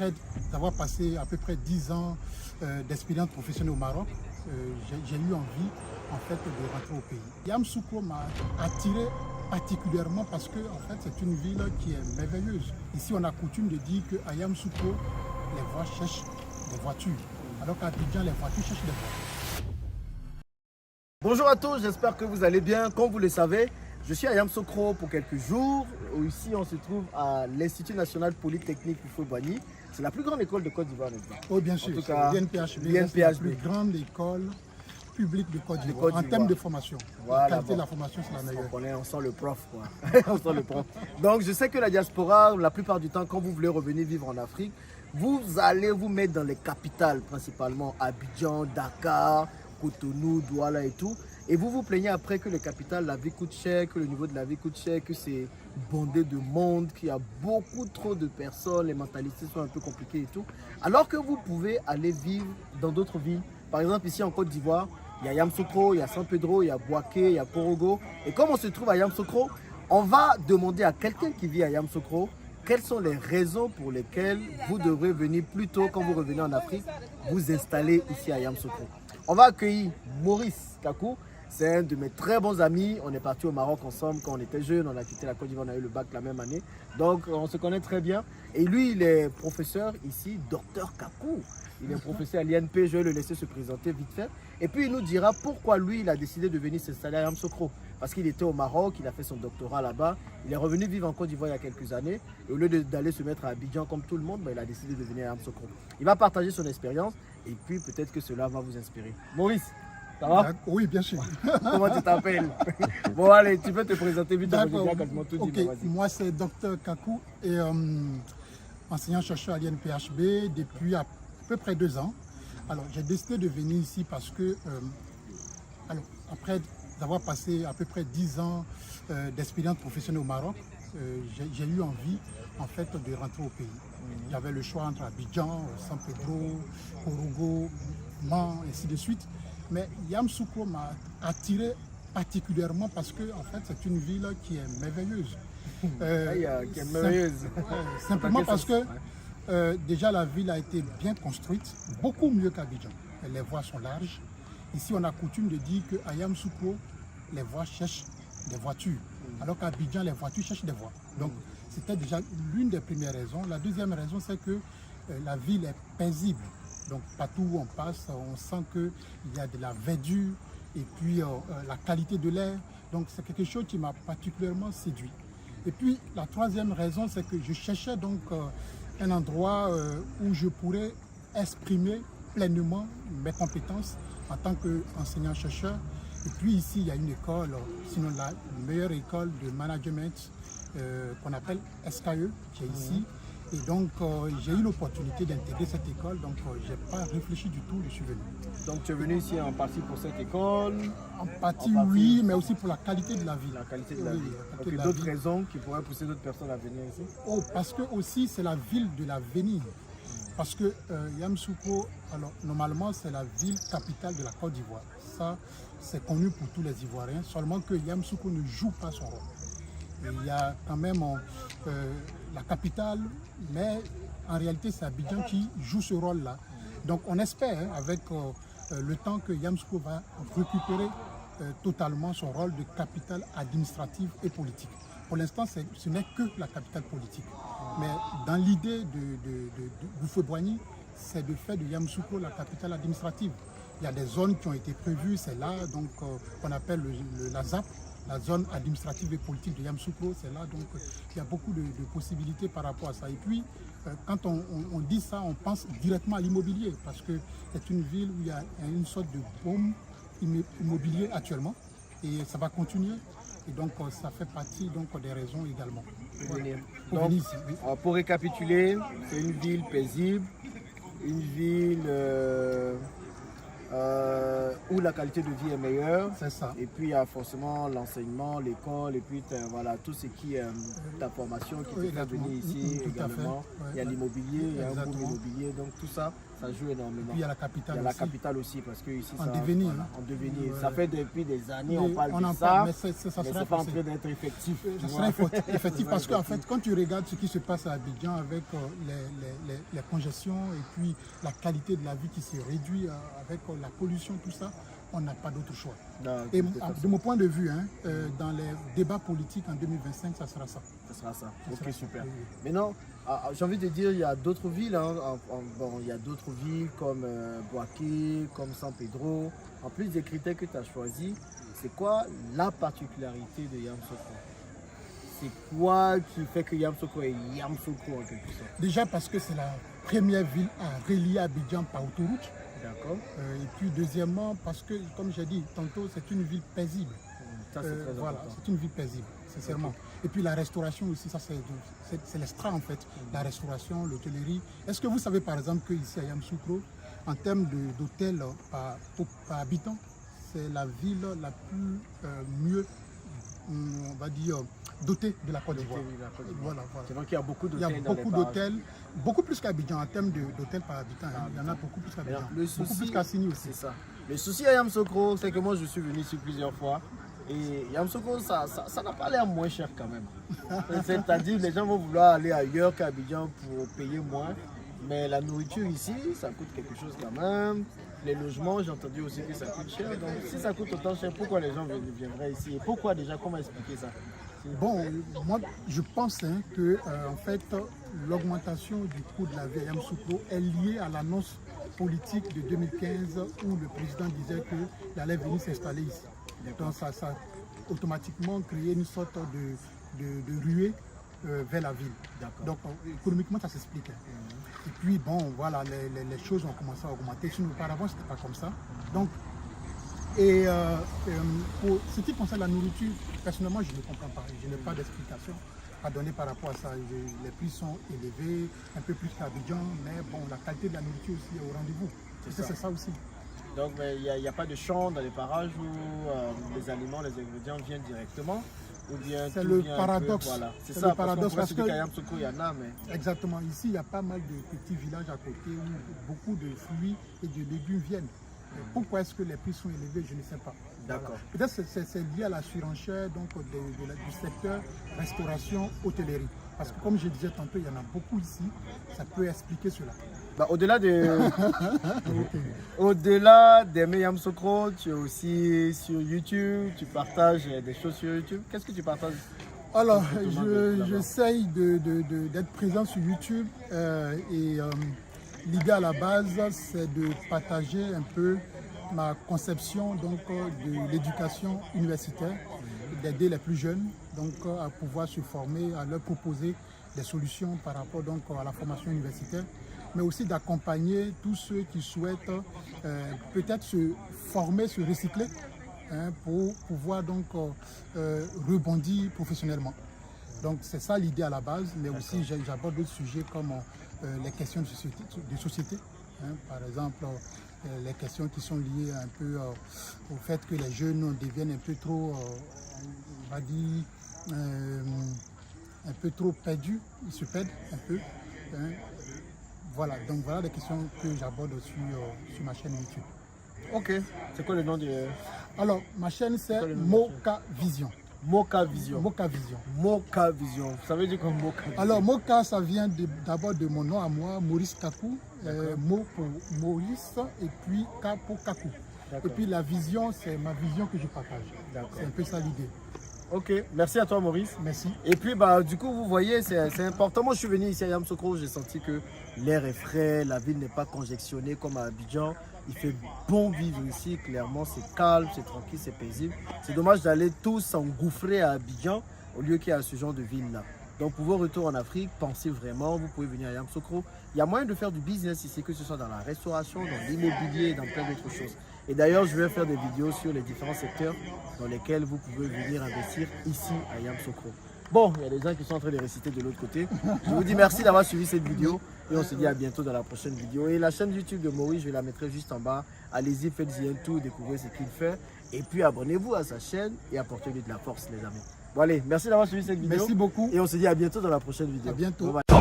après avoir passé à peu près 10 ans d'expérience professionnelle au Maroc, j'ai eu envie en fait de rentrer au pays. Yamoussoukro m'a attiré particulièrement parce que en fait, c'est une ville qui est merveilleuse. Ici, on a coutume de dire qu'à Yamoussoukro, les voies cherchent des voitures, alors qu'à Abidjan, les voitures cherchent des voies. Bonjour à tous, j'espère que vous allez bien. Comme vous le savez, je suis à Yamoussoukro pour quelques jours. Ici, on se trouve à l'Institut national polytechnique Houphouët-Boigny. C'est la plus grande école de Côte d'Ivoire, n'est-ce pas? Oui, bien sûr. En tout cas, l'INPHB, c'est la plus grande école publique de Côte d'Ivoire en termes de formation. Voilà, la qualité de la formation, c'est la meilleure. On sent le prof, quoi. On sent le prof. Donc, je sais que la diaspora, la plupart du temps, quand vous voulez revenir vivre en Afrique, vous allez vous mettre dans les capitales, principalement Abidjan, Dakar, Cotonou, Douala et tout. Et vous vous plaignez après que les capitales, la vie coûte cher, que le niveau de la vie coûte cher, que c'est bondé de monde, qu'il y a beaucoup trop de personnes, les mentalités sont un peu compliquées et tout. Alors que vous pouvez aller vivre dans d'autres villes. Par exemple, ici en Côte d'Ivoire, il y a Yamoussoukro, il y a San Pedro, il y a Bouaké, il y a Porogo. Et comme on se trouve à Yamoussoukro, on va demander à quelqu'un qui vit à Yamoussoukro quelles sont les raisons pour lesquelles vous devrez venir plus tôt quand vous revenez en Afrique, vous installer ici à Yamoussoukro. On va accueillir Maurice Kakou. C'est un de mes très bons amis. On est parti au Maroc ensemble quand on était jeunes. On a quitté la Côte d'Ivoire, on a eu le bac la même année. Donc, on se connaît très bien. Et lui, il est professeur ici, docteur Kakou. Il est professeur à l'INP. Je vais le laisser se présenter vite fait. Et puis, il nous dira pourquoi lui, il a décidé de venir s'installer à Yamoussoukro. Parce qu'il était au Maroc, il a fait son doctorat là-bas. Il est revenu vivre en Côte d'Ivoire il y a quelques années. Et au lieu d'aller se mettre à Abidjan comme tout le monde, il a décidé de venir à Yamoussoukro. Il va partager son expérience. Et puis, peut-être que cela va vous inspirer. Maurice, ça va? Oui, bien sûr. Comment tu t'appelles? Bon, allez, tu peux te présenter vite. Moi, c'est Dr Kakou et enseignant-chercheur à l'INPHB depuis à peu près 2 ans. Alors, j'ai décidé de venir ici parce que, après avoir passé à peu près 10 ans d'expérience professionnelle au Maroc, j'ai eu envie, en fait, de rentrer au pays. Il y avait le choix entre Abidjan, San Pedro, Porogo, Mans, ainsi de suite. Mais Yamoussoukro m'a attiré particulièrement parce que en fait, c'est une ville qui est merveilleuse. Simplement parce que déjà la ville a été bien construite, beaucoup mieux qu'Abidjan. Les voies sont larges. Ici, on a coutume de dire qu'à Yamoussoukro, les voies cherchent des voitures, alors qu'à Abidjan, les voitures cherchent des voies. Donc, c'était déjà l'une des premières raisons. La deuxième raison, c'est que la ville est paisible. Donc partout où on passe, on sent qu'il y a de la verdure et puis la qualité de l'air. Donc c'est quelque chose qui m'a particulièrement séduit. Et puis la troisième raison, c'est que je cherchais donc un endroit où je pourrais exprimer pleinement mes compétences en tant qu'enseignant-chercheur. Et puis ici, il y a une école, sinon la meilleure école de management qu'on appelle SKE, qui est ici. Et donc, j'ai eu l'opportunité d'intégrer cette école, donc je n'ai pas réfléchi du tout, je suis venu. Donc, tu es venu ici en partie pour cette école? En partie, oui, mais aussi pour la qualité de la vie. La qualité de la vie. Donc, d'autres raisons qui pourraient pousser d'autres personnes à venir ici? Oh, parce que aussi, c'est la ville de l'avenir. Parce que Yamoussoukro, alors, normalement, c'est la ville capitale de la Côte d'Ivoire. Ça, c'est connu pour tous les Ivoiriens, seulement que Yamoussoukro ne joue pas son rôle. Et il y a quand même la capitale, mais en réalité c'est Abidjan qui joue ce rôle-là. Donc on espère avec le temps que Yamoussoukro va récupérer totalement son rôle de capitale administrative et politique. Pour l'instant, ce n'est que la capitale politique. Mais dans l'idée de Houphouët-Boigny, c'est de faire de Yamoussoukro la capitale administrative. Il y a des zones qui ont été prévues, c'est là donc qu'on appelle la ZAP. La zone administrative et politique de Yamoussoukro, c'est là, donc il y a beaucoup de possibilités par rapport à ça. Et puis, quand on dit ça, on pense directement à l'immobilier, parce que c'est une ville où il y a une sorte de boom immobilier actuellement, et ça va continuer. Et donc, ça fait partie donc, des raisons également. Voilà. Donc, ici, oui. Pour récapituler, c'est une ville paisible, une ville où la qualité de vie est meilleure. C'est ça. Et puis il y a forcément l'enseignement, l'école, et puis voilà, tout ce qui est ta formation qui te fait venir ici Tout à fait. également. Il y a l'immobilier, il y a un boom immobilier, donc tout ça, ça joue énormément. Puis il y a la capitale Il y a la aussi. capitale aussi, parce que ici, En ça, devenir, voilà, hein. en devenir. Ouais. Ça fait depuis des années, Mais on parle de en ça, parle, mais ça mais sera c'est pas en forcé. train d'être effectif. Ça tu sera vois. effectif parce qu'en fait, quand tu regardes ce qui se passe à Abidjan avec les congestions et puis la qualité de la vie qui se réduit avec la pollution, tout ça, on n'a pas d'autre choix. Non, Et de de mon point de vue, hein, dans les débats politiques en 2025, ça sera ça. ça sera ça. Ça Ok, sera ça. super. Oui, oui. Maintenant, j'ai envie de dire, il y a d'autres villes. Hein, bon, il y a d'autres villes comme Boaké, comme San Pedro. En plus des critères que tu as choisis, c'est quoi la particularité de Yamoussoukro? C'est quoi qui fait que Yamoussoukro est Yamoussoukro en quelque sorte? Déjà parce que c'est la première ville à relier Abidjan par autoroute. D'accord. Et puis deuxièmement, parce que, comme j'ai dit tantôt, c'est une ville paisible. Ça, c'est très Voilà, important. c'est une ville paisible, sincèrement. Ok. Et puis la restauration aussi, ça c'est l'extra en fait. La restauration, l'hôtellerie. Est-ce que vous savez par exemple qu'ici à Yamoussoukro, en termes d'hôtels par habitant, c'est la ville la plus mieux, on va dire, dotée de la Côte d'Ivoire. Voilà, voilà. C'est vrai qu'il y a beaucoup Il y a d'hôtels dans les beaucoup parages. d'hôtels, beaucoup plus qu'Abidjan en termes d'hôtels par habitant. Hein. Il y en a beaucoup plus qu'Abidjan. Le Beaucoup souci, plus qu'à Sini aussi. c'est ça. Le souci à Yamoussoukro, c'est que moi je suis venu ici plusieurs fois. Et Yamoussoukro, ça n'a pas l'air moins cher quand même. C'est-à-dire les gens vont vouloir aller ailleurs qu'à Abidjan pour payer moins. Mais la nourriture ici, ça coûte quelque chose quand même. Les logements, j'ai entendu aussi que ça coûte cher. Donc si ça coûte autant cher, pourquoi les gens viendraient ici? Et pourquoi déjà, comment expliquer ça? Bon, moi je pense hein, que en fait l'augmentation du coût de la vie à Yamoussoukro est liée à l'annonce politique de 2015 où le président disait qu'il allait venir s'installer ici. Donc ça a automatiquement créé une sorte de ruée vers la ville. Donc économiquement ça s'explique. Hein. Et puis bon voilà, les choses ont commencé à augmenter. Sinon auparavant c'était pas comme ça. Donc pour ce qui concerne la nourriture, personnellement je ne comprends pas. Je n'ai pas d'explication à donner par rapport à ça. Les prix sont élevés, un peu plus qu'Abidjan, mais bon, la qualité de la nourriture aussi est au rendez-vous. C'est ça aussi. Donc il n'y a pas de champs dans les parages où les aliments, les ingrédients viennent directement? C'est le paradoxe. Voilà. C'est le ça, paradoxe parce que Yamoussoukro, il y en a, mais... Exactement. Ici, il y a pas mal de petits villages à côté où beaucoup de fruits et de légumes viennent. Pourquoi est-ce que les prix sont élevés? Je ne sais pas. D'accord. Voilà. Peut-être que c'est lié à la surenchère donc, du secteur restauration, hôtellerie. Parce que comme je disais tantôt, il y en a beaucoup ici. Ça peut expliquer cela. Bah, au-delà au-delà d'aimer Yamoussoukro, tu es aussi sur YouTube, tu partages des choses sur YouTube. Qu'est-ce que tu partages? Alors, j'essaye d'être présent sur YouTube et l'idée à la base, c'est de partager un peu ma conception donc, de l'éducation universitaire, d'aider les plus jeunes donc, à pouvoir se former, à leur proposer des solutions par rapport donc, à la formation universitaire, mais aussi d'accompagner tous ceux qui souhaitent peut-être se former, se recycler, hein, pour pouvoir donc rebondir professionnellement. Donc c'est ça l'idée à la base, mais aussi j'aborde d'autres sujets comme les questions de société, hein, par exemple les questions qui sont liées un peu au fait que les jeunes deviennent un peu trop, on va dire, un peu trop perdus, ils se perdent un peu. Hein. Voilà, donc voilà les questions que j'aborde sur ma chaîne YouTube. Ok, c'est quoi le nom de... Alors, ma chaîne c'est Moka Vision. Moka Vision. Moka Vision. Moka Vision. Ça veut dire quoi Moka Vision? Alors, Moka, ça vient d'abord de mon nom à moi, Maurice Kakou. Mo pour Maurice et puis Ka pour Kakou. Et puis la vision, c'est ma vision que je partage. C'est un peu ça l'idée. Ok, merci à toi Maurice. Merci. Et puis bah du coup vous voyez c'est important. Moi je suis venu ici à Yamoussoukro, j'ai senti que l'air est frais, la ville n'est pas congestionnée comme à Abidjan. Il fait bon vivre ici, clairement c'est calme, c'est tranquille, c'est paisible. C'est dommage d'aller tous s'engouffrer à Abidjan au lieu qu'il y a ce genre de ville là. Donc pour vos retours en Afrique, pensez vraiment, vous pouvez venir à Yamoussoukro. Il y a moyen de faire du business ici, que ce soit dans la restauration, dans l'immobilier et dans plein d'autres choses. Et d'ailleurs, je vais faire des vidéos sur les différents secteurs dans lesquels vous pouvez venir investir ici à Yamoussoukro. Bon, il y a des gens qui sont en train de réciter de l'autre côté. Je vous dis merci d'avoir suivi cette vidéo et on se dit à bientôt dans la prochaine vidéo. Et la chaîne YouTube de Maurice, je vais la mettre juste en bas. Allez-y, faites-y un tour, découvrez ce qu'il fait. Et puis abonnez-vous à sa chaîne et apportez-lui de la force, les amis. Bon allez, merci d'avoir suivi cette vidéo. Merci beaucoup. Et on se dit à bientôt dans la prochaine vidéo. À bientôt. Bye bye.